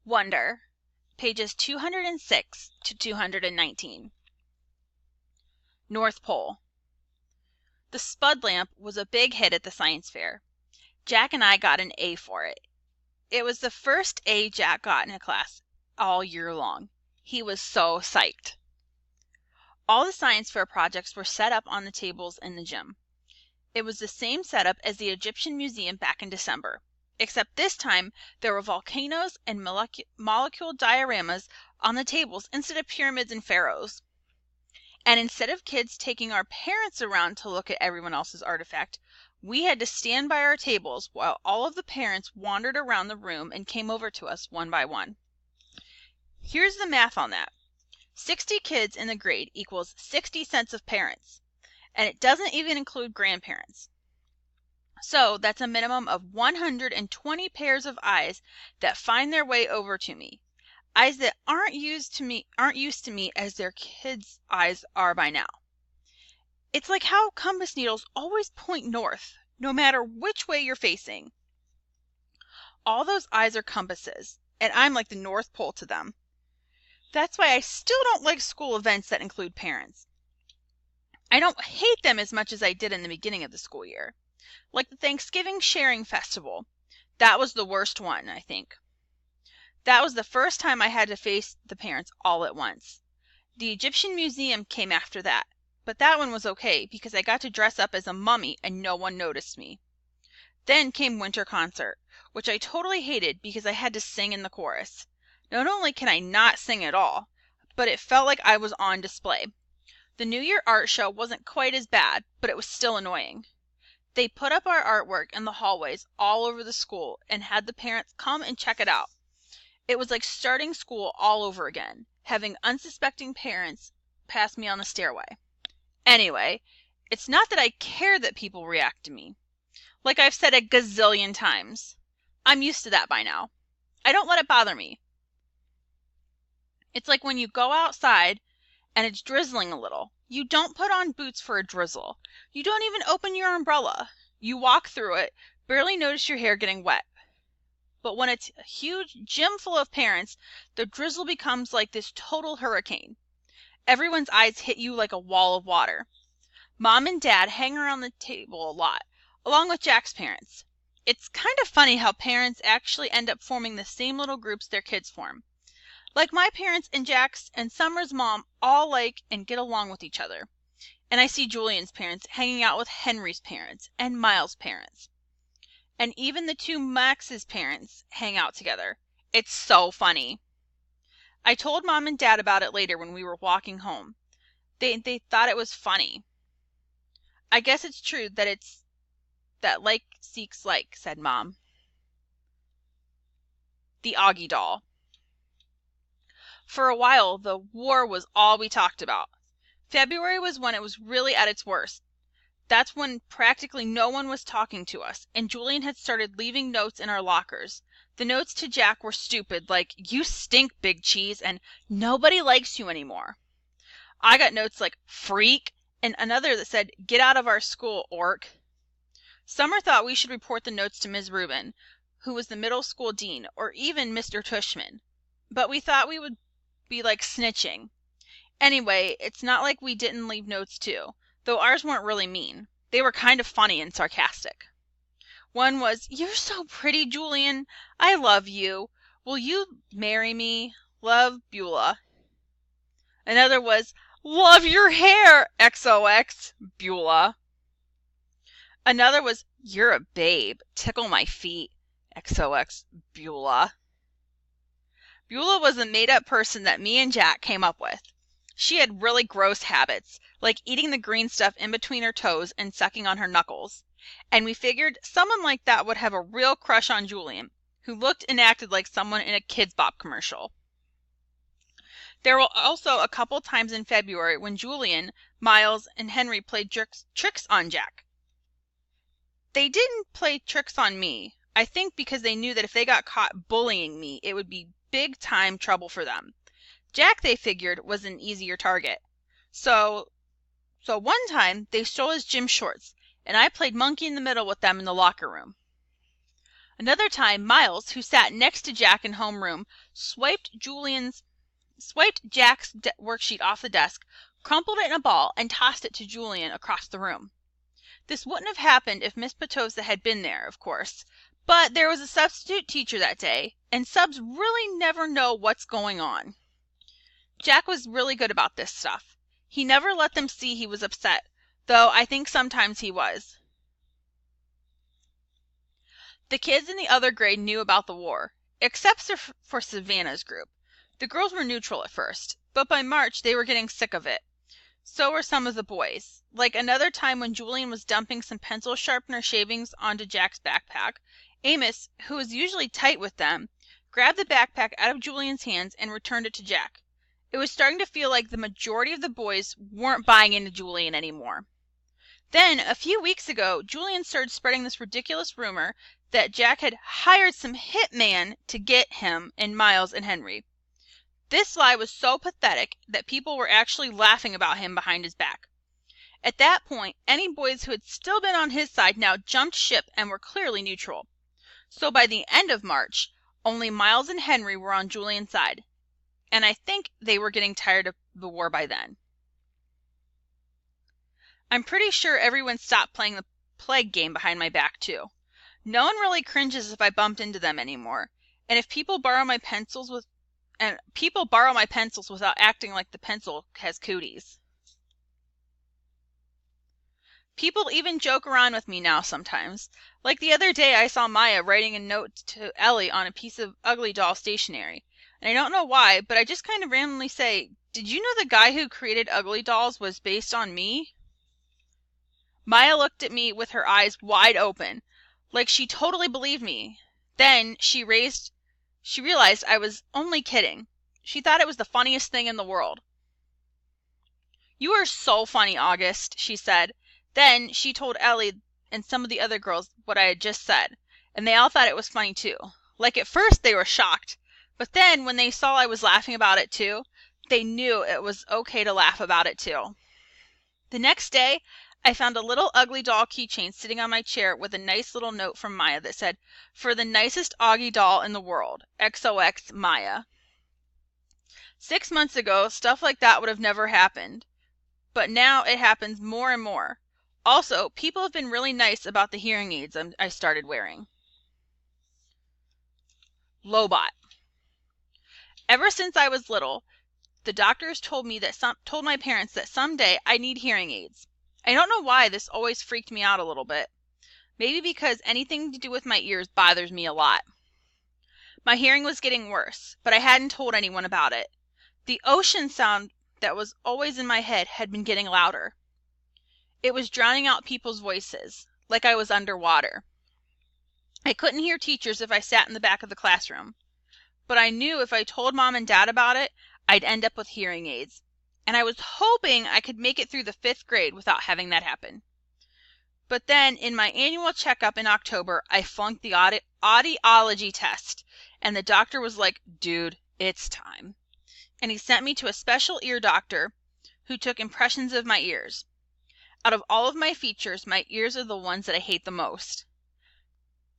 Wonder, pages 206 to 219. North Pole. The Spud lamp was a big hit at the science fair. Jack and I got an A for it. It was the first A Jack got in a class all year long. He was so psyched. All the science fair projects were set up on the tables in the gym. It was the same setup as the Egyptian Museum back in December, except this time there were volcanoes and molecule dioramas on the tables instead of pyramids and pharaohs. And instead of kids taking our parents around to look at everyone else's artifact, we had to stand by our tables while all of the parents wandered around the room and came over to us one by one. Here's the math on that. 60 kids in the grade equals 60 sets of parents, and it doesn't even include grandparents. So that's a minimum of 120 pairs of eyes that find their way over to me. Eyes that aren't used to me as their kids' eyes are by now. It's like how compass needles always point north, no matter which way you're facing. All those eyes are compasses, and I'm like the North Pole to them. That's why I still don't like school events that include parents. I don't hate them as much as I did in the beginning of the school year. Like the Thanksgiving Sharing Festival. That was the worst one, I think. That was the first time I had to face the parents all at once. The Egyptian Museum came after that, but that one was okay because I got to dress up as a mummy and no one noticed me. Then came Winter Concert, which I totally hated because I had to sing in the chorus. Not only can I not sing at all, but it felt like I was on display. The New Year art show wasn't quite as bad, but it was still annoying. They put up our artwork in the hallways all over the school and had the parents come and check it out. It was like starting school all over again, having unsuspecting parents pass me on the stairway. Anyway, it's not that I care that people react to me. Like I've said a gazillion times, I'm used to that by now. I don't let it bother me. It's like when you go outside and it's drizzling a little. You don't put on boots for a drizzle. You don't even open your umbrella. You walk through it, barely notice your hair getting wet. But when it's a huge gym full of parents, the drizzle becomes like this total hurricane. Everyone's eyes hit you like a wall of water. Mom and Dad hang around the table a lot, along with Jack's parents. It's kind of funny how parents actually end up forming the same little groups their kids form. Like my parents and Jack's and Summer's mom all like and get along with each other. And I see Julian's parents hanging out with Henry's parents and Miles' parents. And even the two Max's parents hang out together. It's so funny. I told Mom and Dad about it later when we were walking home. They thought it was funny. I guess it's true that like seeks like, said Mom. The Augie doll. For a while, the war was all we talked about. February was when it was really at its worst. That's when practically no one was talking to us, and Julian had started leaving notes in our lockers. The notes to Jack were stupid, like, "You stink, Big Cheese," and "Nobody likes you anymore." I got notes like, "Freak," and another that said, "Get out of our school, orc." Summer thought we should report the notes to Ms. Rubin, who was the middle school dean, or even Mr. Tushman. But we thought we would be like snitching. Anyway, it's not like we didn't leave notes too, though ours weren't really mean. They were kind of funny and sarcastic. One was, "You're so pretty, Julian. I love you. Will you marry me? Love, Beulah." Another was, "Love your hair, XOX, Beulah." Another was, "You're a babe. Tickle my feet, XOX, Beulah." Beulah was a made-up person that me and Jack came up with. She had really gross habits, like eating the green stuff in between her toes and sucking on her knuckles. And we figured someone like that would have a real crush on Julian, who looked and acted like someone in a Kids Bop commercial. There were also a couple times in February when Julian, Miles, and Henry played tricks on Jack. They didn't play tricks on me, I think because they knew that if they got caught bullying me, it would be big time trouble for them. Jack, they figured, was an easier target. So one time they stole his gym shorts, and I played monkey in the middle with them in the locker room. Another time, Miles, who sat next to Jack in homeroom, swiped Jack's worksheet off the desk, crumpled it in a ball, and tossed it to Julian across the room. This wouldn't have happened if Miss Petosa had been there, of course, but there was a substitute teacher that day, and subs really never know what's going on. Jack was really good about this stuff. He never let them see he was upset, though I think sometimes he was. The kids in the other grade knew about the war, except for Savannah's group. The girls were neutral at first, but by March they were getting sick of it. So were some of the boys. Like another time when Julian was dumping some pencil sharpener shavings onto Jack's backpack, Amos, who was usually tight with them, grabbed the backpack out of Julian's hands and returned it to Jack. It was starting to feel like the majority of the boys weren't buying into Julian anymore. Then, a few weeks ago, Julian started spreading this ridiculous rumor that Jack had hired some hitman to get him and Miles and Henry. This lie was so pathetic that people were actually laughing about him behind his back. At that point, any boys who had still been on his side now jumped ship and were clearly neutral. So by the end of March, only Miles and Henry were on Julian's side, and I think they were getting tired of the war by then. I'm pretty sure everyone stopped playing the plague game behind my back too. No one really cringes if I bumped into them anymore, and if people borrow my pencils without acting like the pencil has cooties. People even joke around with me now sometimes. Like the other day I saw Maya writing a note to Ellie on a piece of Ugly Doll stationery. And I don't know why, but I just kind of randomly say, "Did you know the guy who created Ugly Dolls was based on me?" Maya looked at me with her eyes wide open, like she totally believed me. Then she realized I was only kidding. She thought it was the funniest thing in the world. "You are so funny, August," she said. Then she told Ellie and some of the other girls what I had just said, and they all thought it was funny too. Like at first they were shocked, but then when they saw I was laughing about it too, they knew it was okay to laugh about it too. The next day, I found a little Ugly Doll keychain sitting on my chair with a nice little note from Maya that said, "For the nicest Augie doll in the world, XOX Maya." 6 months ago, stuff like that would have never happened, but now it happens more and more. Also, people have been really nice about the hearing aids I started wearing. Lobot. Ever since I was little, the doctors told my parents that someday I'd need hearing aids. I don't know why this always freaked me out a little bit. Maybe because anything to do with my ears bothers me a lot. My hearing was getting worse, but I hadn't told anyone about it. The ocean sound that was always in my head had been getting louder. It was drowning out people's voices, like I was underwater. I couldn't hear teachers if I sat in the back of the classroom. But I knew if I told Mom and Dad about it, I'd end up with hearing aids. And I was hoping I could make it through the 5th grade without having that happen. But then, in my annual checkup in October, I flunked the audiology test. And the doctor was like, "Dude, it's time." And he sent me to a special ear doctor who took impressions of my ears. Out of all of my features, my ears are the ones that I hate the most.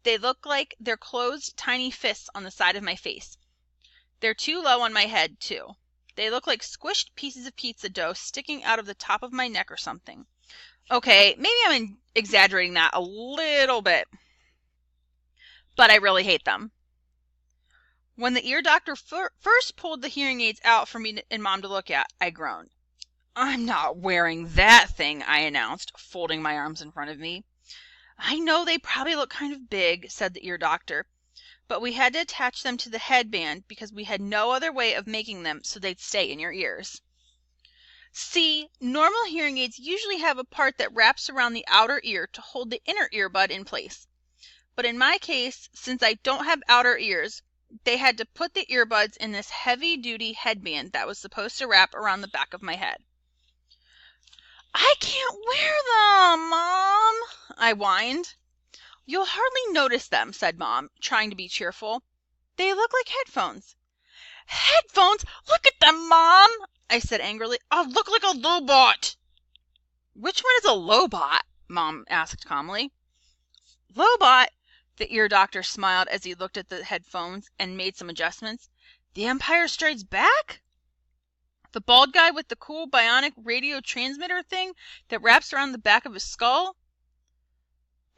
They look like they're closed, tiny fists on the side of my face. They're too low on my head, too. They look like squished pieces of pizza dough sticking out of the top of my neck or something. Okay, maybe I'm exaggerating that a little bit, but I really hate them. When the ear doctor first pulled the hearing aids out for me and Mom to look at, I groaned. "I'm not wearing that thing," I announced, folding my arms in front of me. "I know they probably look kind of big," said the ear doctor, "but we had to attach them to the headband because we had no other way of making them so they'd stay in your ears." See, normal hearing aids usually have a part that wraps around the outer ear to hold the inner earbud in place. But in my case, since I don't have outer ears, they had to put the earbuds in this heavy-duty headband that was supposed to wrap around the back of my head. "I can't wear them, Mom," I whined. "You'll hardly notice them," said Mom, trying to be cheerful. "They look like headphones." "Headphones? Look at them, Mom!" I said angrily. "I look like a lobot." "Which one is a lobot?" Mom asked calmly. "Lobot? The ear doctor smiled as he looked at the headphones and made some adjustments. The Empire Strikes Back? The bald guy with the cool bionic radio transmitter thing that wraps around the back of his skull?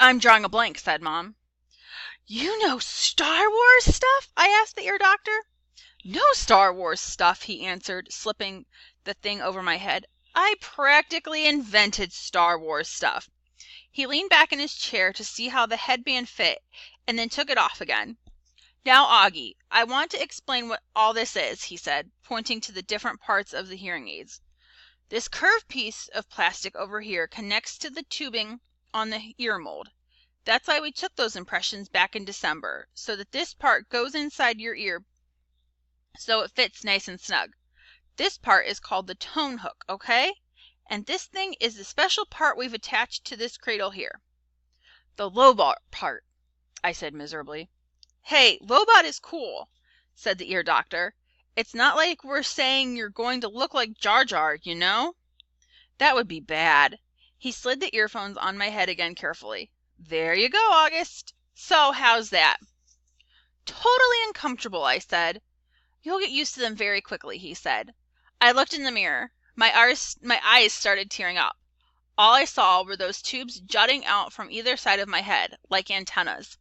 I'm drawing a blank, said Mom. You know Star Wars stuff? I asked the ear doctor. No Star Wars stuff, he answered, slipping the thing over my head. I practically invented Star Wars stuff. He leaned back in his chair to see how the headband fit, and then took it off again. Now, Augie, I want to explain what all this is, he said, pointing to the different parts of the hearing aids. This curved piece of plastic over here connects to the tubing on the ear mold. That's why we took those impressions back in December, so that this part goes inside your ear so it fits nice and snug. This part is called the tone hook, okay? And this thing is the special part we've attached to this cradle here. The Lobot part, I said miserably. Hey, Lobot is cool, said the ear doctor. It's not like we're saying you're going to look like Jar Jar, you know? That would be bad. He slid the earphones on my head again carefully. There you go, August. So, how's that? Totally uncomfortable, I said. You'll get used to them very quickly, he said. I looked in the mirror. My eyes started tearing up. All I saw were those tubes jutting out from either side of my head, like antennas.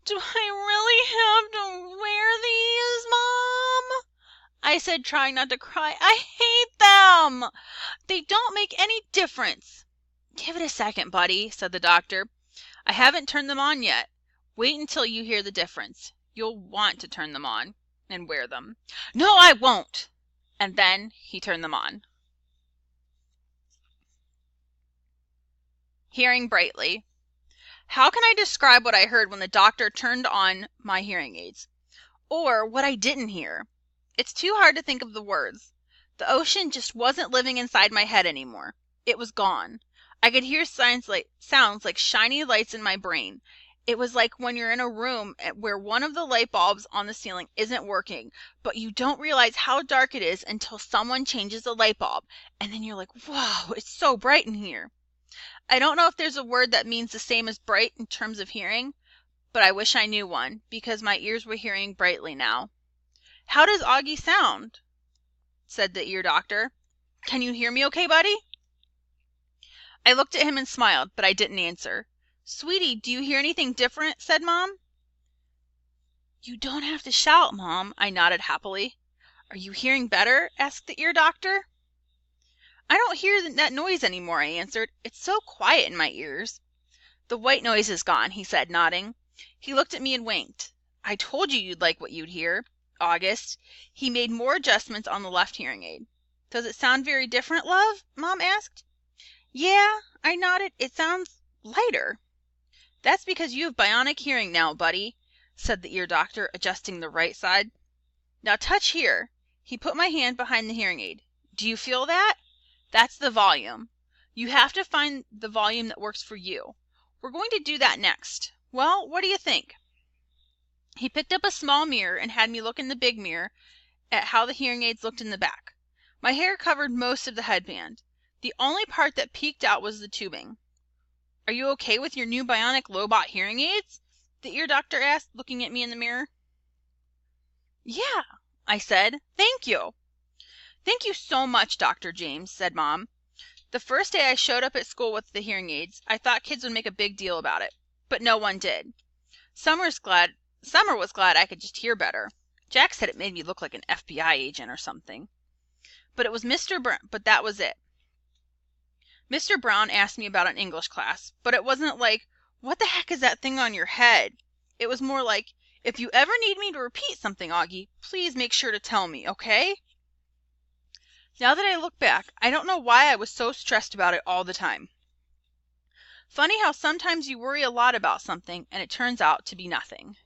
Do I really have to wear these, Mom? I said, trying not to cry. I hate them. They don't make any difference. Give it a second, buddy, said the doctor. I haven't turned them on yet. Wait until you hear the difference. You'll want to turn them on and wear them. No, I won't. And then he turned them on. Hearing brightly. How can I describe what I heard when the doctor turned on my hearing aids? Or what I didn't hear? It's too hard to think of the words. The ocean just wasn't living inside my head anymore. It was gone. I could hear sounds like shiny lights in my brain. It was like when you're in a room where one of the light bulbs on the ceiling isn't working, but you don't realize how dark it is until someone changes the light bulb, and then you're like, whoa, it's so bright in here. I don't know if there's a word that means the same as bright in terms of hearing, but I wish I knew one, because my ears were hearing brightly now. How does Augie sound? Said the ear doctor. Can you hear me okay, buddy? I looked at him and smiled, but I didn't answer. Sweetie, do you hear anything different? Said Mom. You don't have to shout, Mom, I nodded happily. Are you hearing better? Asked the ear doctor. I don't hear that noise anymore, I answered. It's so quiet in my ears. The white noise is gone, he said, nodding. He looked at me and winked. I told you you'd like what you'd hear, August. He made more adjustments on the left hearing aid. Does it sound very different, love? Mom asked. Yeah, I nodded. It sounds lighter. That's because you have bionic hearing now, buddy, said the ear doctor, adjusting the right side. Now touch here. He put my hand behind the hearing aid. Do you feel that? That's the volume. You have to find the volume that works for you. We're going to do that next. Well, what do you think? He picked up a small mirror and had me look in the big mirror at how the hearing aids looked in the back. My hair covered most of the headband. The only part that peeked out was the tubing. Are you okay with your new bionic Lobot hearing aids? The ear doctor asked, looking at me in the mirror. Yeah, I said. Thank you. Thank you so much, Dr. James, said Mom. The first day I showed up at school with the hearing aids, I thought kids would make a big deal about it, but no one did. Summer was glad I could just hear better. Jack said it made me look like an FBI agent or something. But that was it. Mr. Brown asked me about an English class, but it wasn't like, what the heck is that thing on your head? It was more like, if you ever need me to repeat something, Augie, please make sure to tell me, okay? Now that I look back, I don't know why I was so stressed about it all the time. Funny how sometimes you worry a lot about something and it turns out to be nothing.